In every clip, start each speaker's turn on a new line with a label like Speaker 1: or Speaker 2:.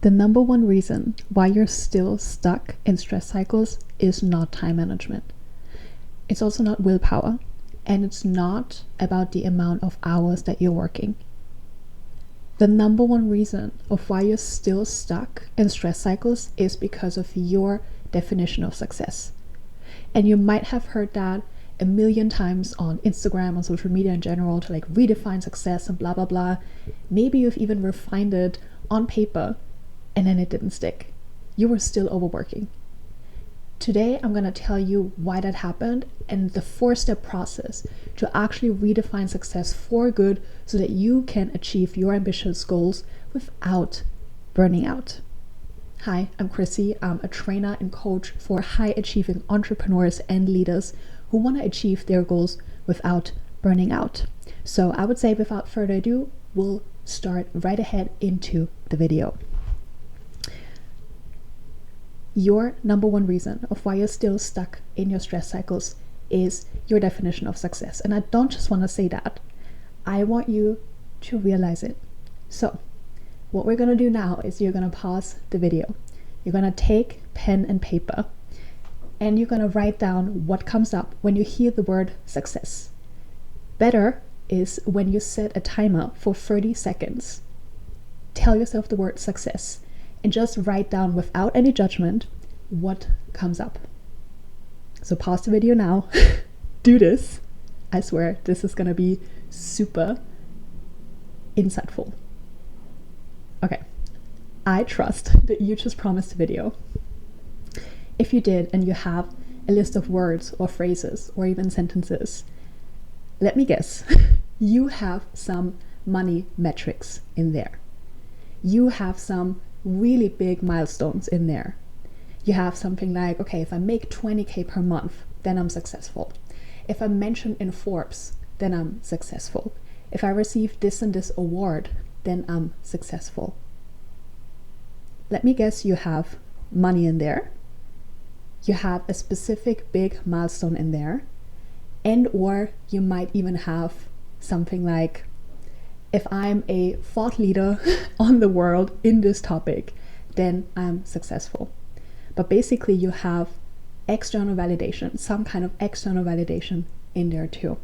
Speaker 1: The number one reason why you're still stuck in stress cycles is not time management. It's also not willpower, and it's not about the amount of hours that you're working. The number one reason of why you're still stuck in stress cycles is because of your definition of success. And you might have heard that a million times on Instagram, on social media in general, to like redefine success and blah, blah, blah. Maybe you've even refined it on paper and then it didn't stick. You were still overworking. Today, I'm going to tell you why that happened and the 4-step process to actually redefine success for good so that you can achieve your ambitious goals without burning out. Hi, I'm Chrissy. I'm a trainer and coach for high-achieving entrepreneurs and leaders who want to achieve their goals without burning out. So I would say without further ado, we'll start right ahead into the video. Your number one reason of why you're still stuck in your stress cycles is your definition of success. And I don't just want to say that. I want you to realize it. So what we're going to do now is you're going to pause the video. You're going to take pen and paper and you're going to write down what comes up when you hear the word success. Better is when you set a timer for 30 seconds. Tell yourself the word success and just write down without any judgment what comes up. So pause the video now. Do this. I swear this is going to be super insightful. Okay, I trust that you just promised the video. If you did and you have a list of words or phrases or even sentences, let me guess, you have some money metrics in there. You have some really big milestones in there. You have something like, okay, if I make 20K per month, then I'm successful. If I'm mentioned in Forbes, then I'm successful. If I receive this and this award, then I'm successful. Let me guess, you have money in there. You have a specific big milestone in there. And or you might even have something like, if I'm a thought leader on the world in this topic, then I'm successful. But basically you have external validation, some kind of external validation in there too.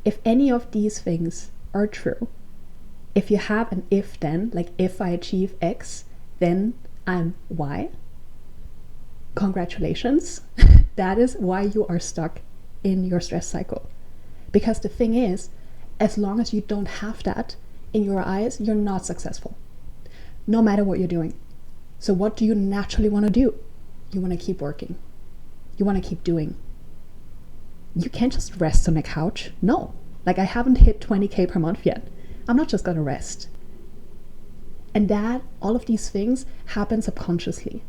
Speaker 1: If any of these things are true, if you have an if then, like if I achieve X, then I'm Y, congratulations. That is why you are stuck in your stress cycle. Because the thing is, as long as you don't have that in your eyes, you're not successful, no matter what you're doing. So what do you naturally want to do? You want to keep working. You want to keep doing. You can't just rest on the couch. No, like I haven't hit 20K per month yet. I'm not just going to rest. And that, all of these things happen subconsciously.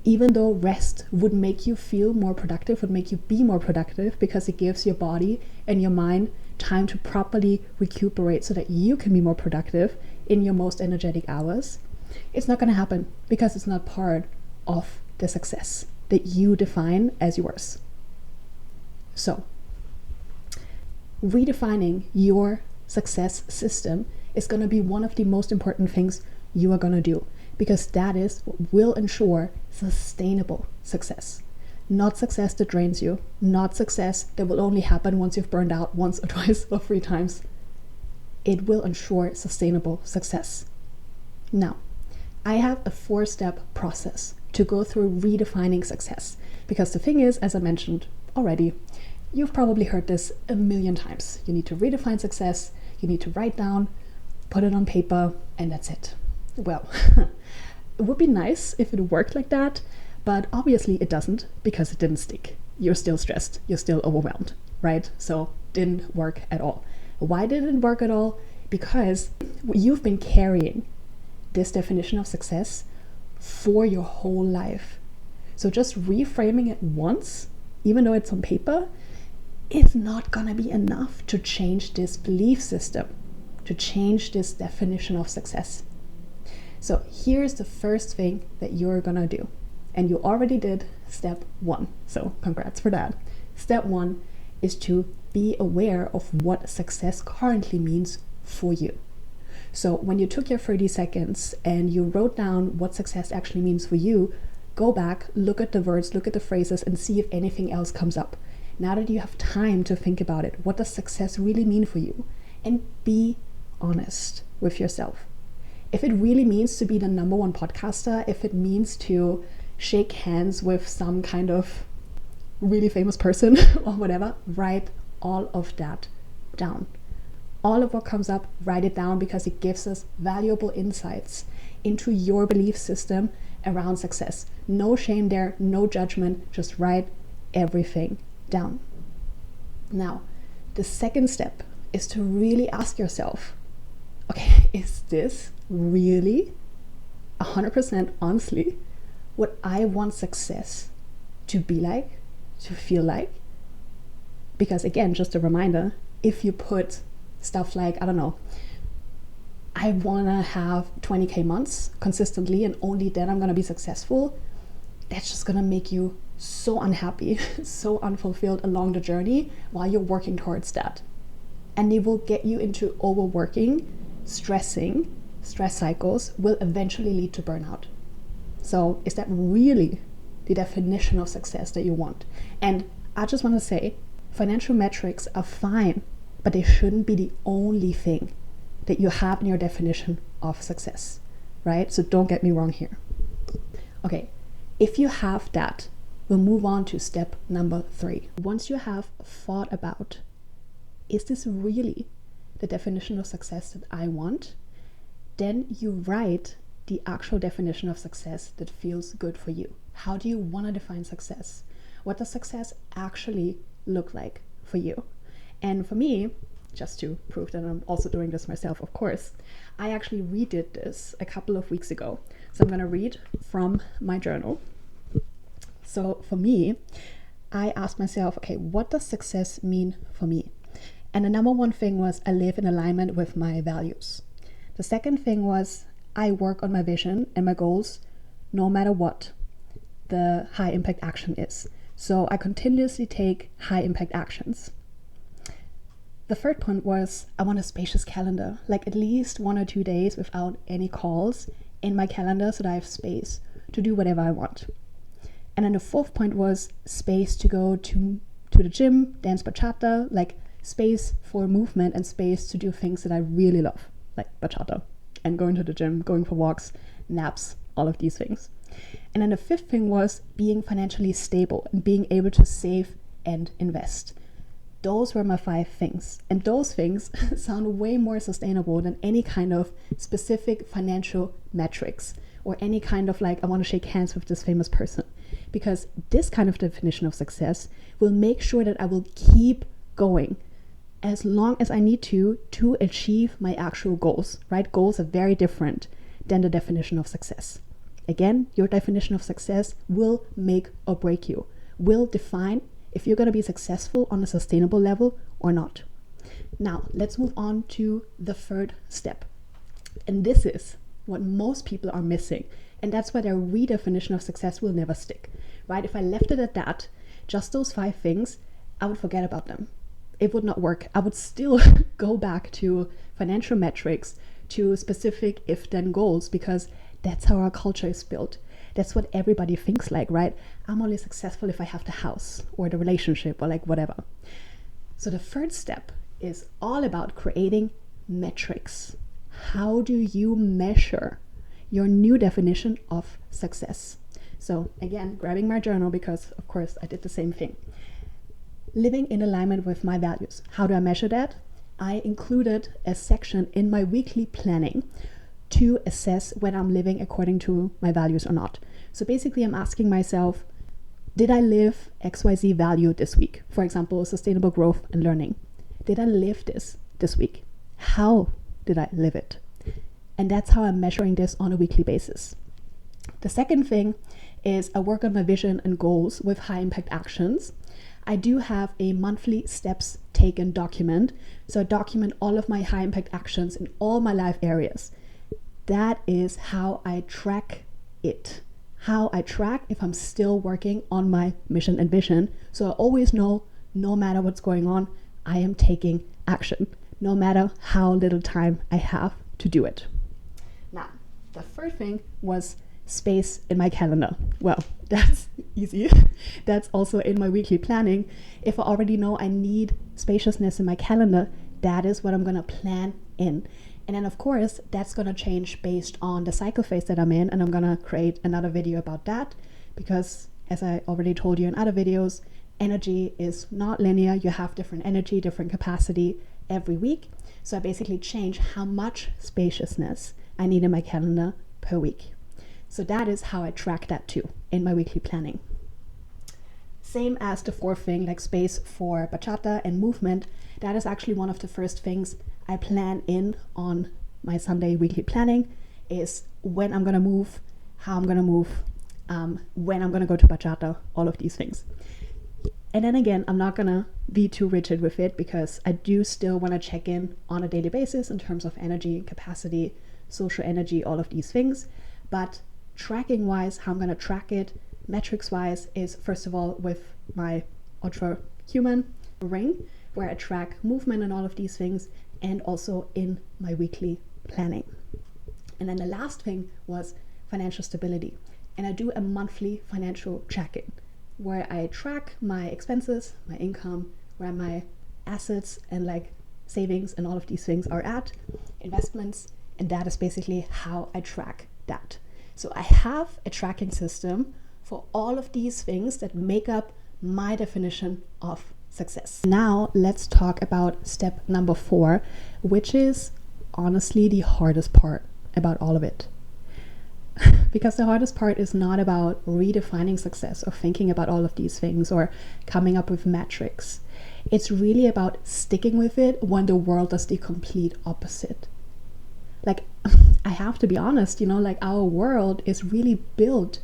Speaker 1: Even though rest would make you feel more productive, would make you be more productive because it gives your body and your mind time to properly recuperate so that you can be more productive in your most energetic hours, it's not going to happen because it's not part of the success that you define as yours. So, redefining your success system is going to be one of the most important things you are going to do, because that is what will ensure sustainable success. Not success that drains you, not success that will only happen once you've burned out once or twice or 3 times. It will ensure sustainable success. Now, I have a 4-step process to go through redefining success, because the thing is, as I mentioned already, you've probably heard this a million times. You need to redefine success, you need to write down, put it on paper, and that's it. Well, it would be nice if it worked like that, but obviously it doesn't, because it didn't stick. You're still stressed, you're still overwhelmed, right? So didn't work at all. Why didn't it work at all? Because you've been carrying this definition of success for your whole life. So just reframing it once, even though it's on paper, is not gonna be enough to change this belief system, to change this definition of success. So here's the first thing that you're gonna do. And you already did step 1. So congrats for that. Step 1 is to be aware of what success currently means for you. So when you took your 30 seconds and you wrote down what success actually means for you, go back, look at the words, look at the phrases, and see if anything else comes up. Now that you have time to think about it, what does success really mean for you? And be honest with yourself. If it really means to be the number one podcaster, if it means to shake hands with some kind of really famous person or whatever, write all of that down. All of what comes up, write it down, because it gives us valuable insights into your belief system around success. No shame there, no judgment, just write everything down. Now, the second step is to really ask yourself, okay, is this really 100% honestly what I want success to be like, to feel like? Because again, just a reminder, if you put stuff like, I don't know, I want to have 20K months consistently and only then I'm going to be successful, that's just going to make you so unhappy, so unfulfilled along the journey while you're working towards that. And it will get you into overworking, stressing. Stress cycles will eventually lead to burnout. So is that really the definition of success that you want? And I just want to say, financial metrics are fine, but they shouldn't be the only thing that you have in your definition of success, right? So don't get me wrong here. Okay, if you have that, we'll move on to step number 3. Once you have thought about, is this really the definition of success that I want? Then you write the actual definition of success that feels good for you. How do you want to define success? What does success actually look like for you? And for me, just to prove that I'm also doing this myself, of course, I actually redid this a couple of weeks ago. So I'm going to read from my journal. So for me, I asked myself, okay, what does success mean for me? And the number one thing was I live in alignment with my values. The second thing was I work on my vision and my goals no matter what the high impact action is. So I continuously take high impact actions. The third point was I want a spacious calendar, like at least 1 or 2 days without any calls in my calendar so that I have space to do whatever I want. And then the fourth point was space to go to the gym, dance bachata, like space for movement and space to do things that I really love, like bachata and going to the gym, going for walks, naps, all of these things. And then the fifth thing was being financially stable and being able to save and invest. Those were my 5 things. And those things sound way more sustainable than any kind of specific financial metrics or any kind of like, I want to shake hands with this famous person. Because this kind of definition of success will make sure that I will keep going as long as I need to achieve my actual goals, right? Goals are very different than the definition of success. Again, your definition of success will make or break you, will define if you're going to be successful on a sustainable level or not. Now, let's move on to the third step. And this is what most people are missing. And that's why their redefinition of success will never stick, right? If I left it at that, just those 5 things, I would forget about them. It would not work. I would still go back to financial metrics, to specific if-then goals, because that's how our culture is built. That's what everybody thinks like, right? I'm only successful if I have the house or the relationship or like whatever. So the third step is all about creating metrics. How do you measure your new definition of success? So again, grabbing my journal because of course I did the same thing. Living in alignment with my values. How do I measure that? I included a section in my weekly planning to assess when I'm living according to my values or not. So basically I'm asking myself, did I live XYZ value this week? For example, sustainable growth and learning. Did I live this week? How did I live it? And that's how I'm measuring this on a weekly basis. The second thing is I work on my vision and goals with high impact actions. I do have a monthly steps taken document. So I document all of my high impact actions in all my life areas. That is how I track it. How I track if I'm still working on my mission and vision. So I always know, no matter what's going on, I am taking action, no matter how little time I have to do it. Now, the third thing was space in my calendar. Well, that's easy. That's also in my weekly planning. If I already know I need spaciousness in my calendar, that is what I'm going to plan in. And then of course, that's going to change based on the cycle phase that I'm in. And I'm going to create another video about that because, as I already told you in other videos, energy is not linear. You have different energy, different capacity every week. So I basically change how much spaciousness I need in my calendar per week. So that is how I track that too in my weekly planning. Same as the fourth thing, like space for bachata and movement. That is actually one of the first things I plan in on my Sunday weekly planning, is when I'm going to move, how I'm going to move, when I'm going to go to bachata, all of these things. And then again, I'm not going to be too rigid with it because I do still want to check in on a daily basis in terms of energy, capacity, social energy, all of these things. But tracking wise, how I'm going to track it, metrics wise, is first of all with my Ultra Human ring, where I track movement and all of these things, and also in my weekly planning. And then the last thing was financial stability. And I do a monthly financial check-in where I track my expenses, my income, where my assets and like savings and all of these things are at, investments, and that is basically how I track that. So I have a tracking system for all of these things that make up my definition of success. Now let's talk about step number 4, which is honestly the hardest part about all of it. Because the hardest part is not about redefining success or thinking about all of these things or coming up with metrics. It's really about sticking with it when the world does the complete opposite. Like, I have to be honest, like our world is really built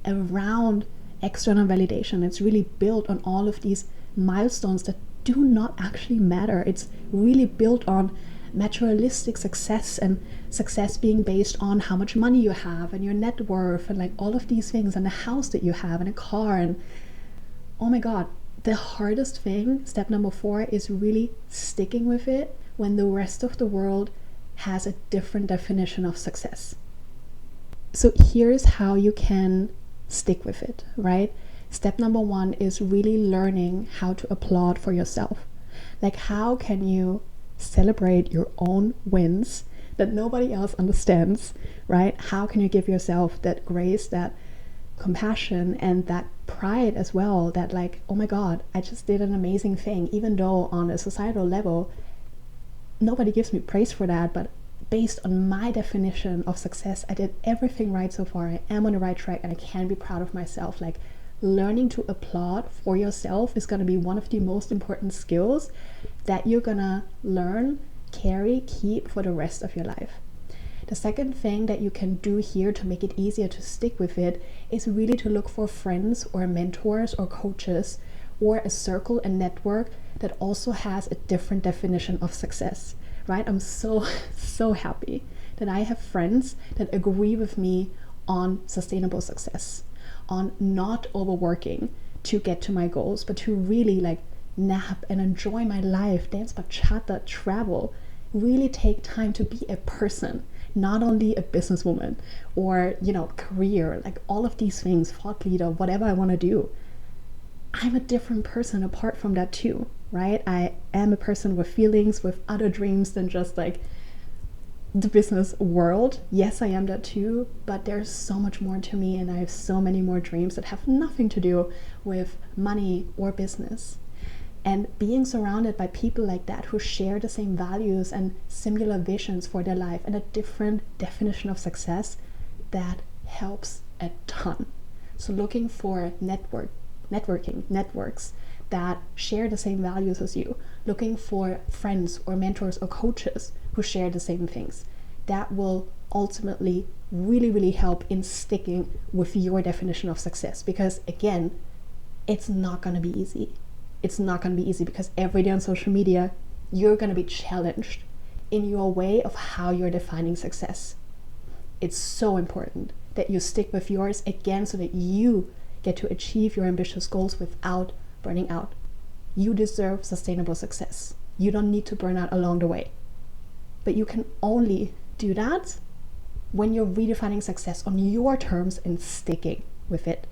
Speaker 1: around external validation. It's really built on all of these milestones that do not actually matter. It's really built on materialistic success, and success being based on how much money you have and your net worth and like all of these things, and the house that you have and a car. And oh my god, the hardest thing, step number 4, is really sticking with it when the rest of the world has a different definition of success. So here's how you can stick with it, right? Step number 1 is really learning how to applaud for yourself. Like, how can you celebrate your own wins that nobody else understands, right? How can you give yourself that grace, that compassion, and that pride as well, that like, oh my god, I just did an amazing thing, even though on a societal level nobody gives me praise for that, but based on my definition of success, I did everything right so far. I am on the right track and I can be proud of myself. Like, learning to applaud for yourself is going to be one of the most important skills that you're going to learn, carry, keep for the rest of your life. The second thing that you can do here to make it easier to stick with it is really to look for friends or mentors or coaches or a circle and network that also has a different definition of success, right? I'm so happy that I have friends that agree with me on sustainable success, on not overworking to get to my goals, but to really like nap and enjoy my life, dance bachata, travel, really take time to be a person, not only a businesswoman or, career, like all of these things, thought leader, whatever I want to do. I'm a different person apart from that too, right? I am a person with feelings, with other dreams than just like the business world. Yes, I am that too, but there's so much more to me, and I have so many more dreams that have nothing to do with money or business. And being surrounded by people like that who share the same values and similar visions for their life and a different definition of success, that helps a ton. So looking for networks that share the same values as you, looking for friends or mentors or coaches who share the same things, that will ultimately really help in sticking with your definition of success. Because again, it's not going to be easy. It's not going to be easy because every day on social media, you're going to be challenged in your way of how you're defining success. It's so important that you stick with yours again so that you get to achieve your ambitious goals without burning out. You deserve sustainable success. You don't need to burn out along the way. But you can only do that when you're redefining success on your terms and sticking with it.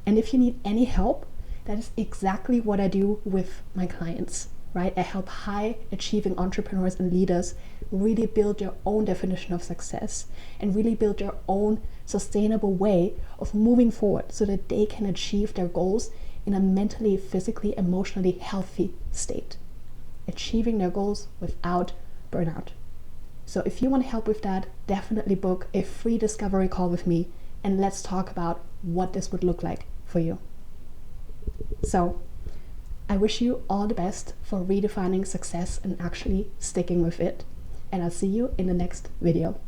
Speaker 1: And if you need any help, that is exactly what I do with my clients, right? I help high achieving entrepreneurs and leaders really build their own definition of success and really build their own sustainable way of moving forward so that they can achieve their goals in a mentally, physically, emotionally healthy state, achieving their goals without burnout. So if you want help with that, definitely book a free discovery call with me and let's talk about what this would look like for you. So I wish you all the best for redefining success and actually sticking with it. And I'll see you in the next video.